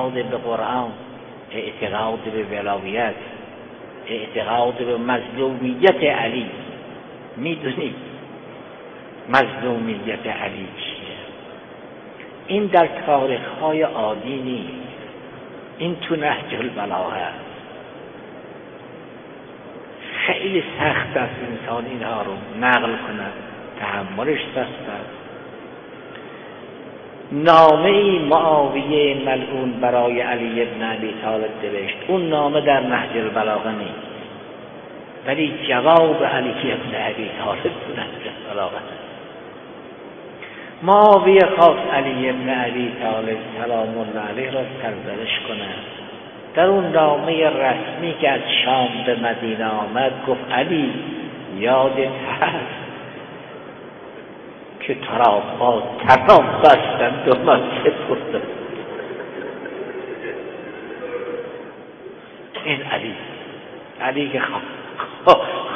اعتقاد به قرآن، اعتقاد به ولایت، اعتقاد به مظلومیت علی. میدونید مظلومیت علی چیه؟ این در تاریخ‌های عادی نیست، این تو نهج البلاغه است. خیلی سخت است انسان اینها رو نقل کند، تحملش سخت است. نامه‌ای معاویه ملعون برای علی ابن ابی طالب نوشت. اون نامه در نهج البلاغه نیست، ولی جواب علی ابن ابی طالب تو نهج البلاغه است. معاویه خواست علی ابن ابی طالب سلام الله علیه را سرزنش کند. در اون نامه رسمی که از شام به مدینه آمد گفت علی یادت هست که تو را با تمام بستند و من ستردم. این علی که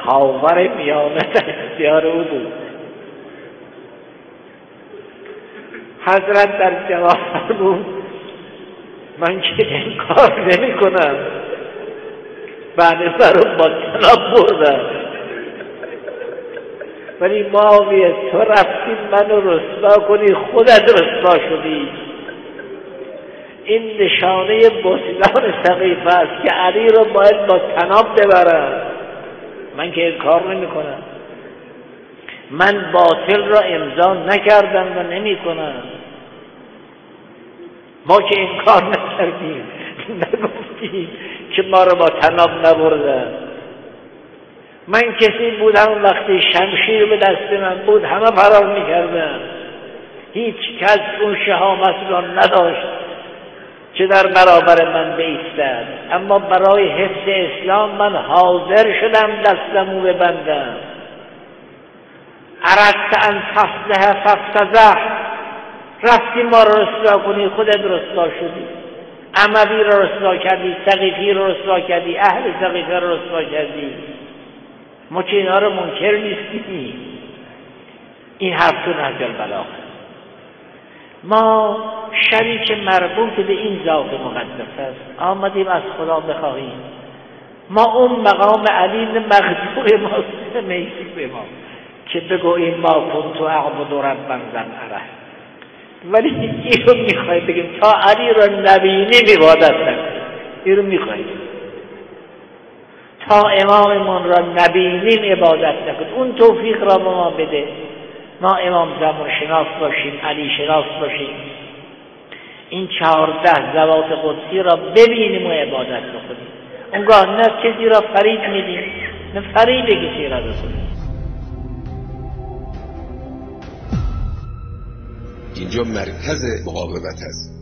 خاور میانه در اختیار او بود. حضرت در جواب فرمود من که انکار نمی کنم، بعد برو با طناب بردم، ولی معاویه تو رفتی منو رسوا کنی، خودت رسوا شدی. این نشانه بزرگان سقیفه است که علی رو باید با طناب ببرن. من که انکار نمی کنم، من باطل را امضا نکردم و نمی کنم. ما که انکار نکردیم، نگفتیم که ما رو با طناب نبردن. من کسی بودم وقتی شمشیر به دست من بود همه فرار میکردن. هیچ کس اون شهامت را نداشت که در برابر من بایستد. اما برای حفظ اسلام من حاضر شدم دستمو ببندم. اردت ان تصلح فافتضح، رفتی ما رو رسوا کنی، خودت رسوا شدی. اموی رو رسوا کردی، سقیفی رو رسوا کردی، اهل سقیفه رو رسوا کردی. ما که اینا رو منکر نیستیم. این حرف تو نهج البلاغه. ما شبی که مربوط به این ذات مقدس است آمدیم از خدا بخواهیم. ما اون مقام علی مقدور ما میسی به ما که بگوییم ما کنت اعبد ربا ذا، ولی این رو میخواهیم بگیم تا علی رو نبینیم عبادت نکنیم. این رو میخواهیم تا اماممون را نبینیم عبادت نکنیم. اون توفیق را به ما بده، ما امام زمان شناس باشیم، علی شناس باشیم، این 14 ذوات قدسی را ببینیم و عبادت بکنیم. اونگاه نه کسی را فرید میدیم، نه فرید کسی را بکنیم. اینجا مرکز مقاومت است.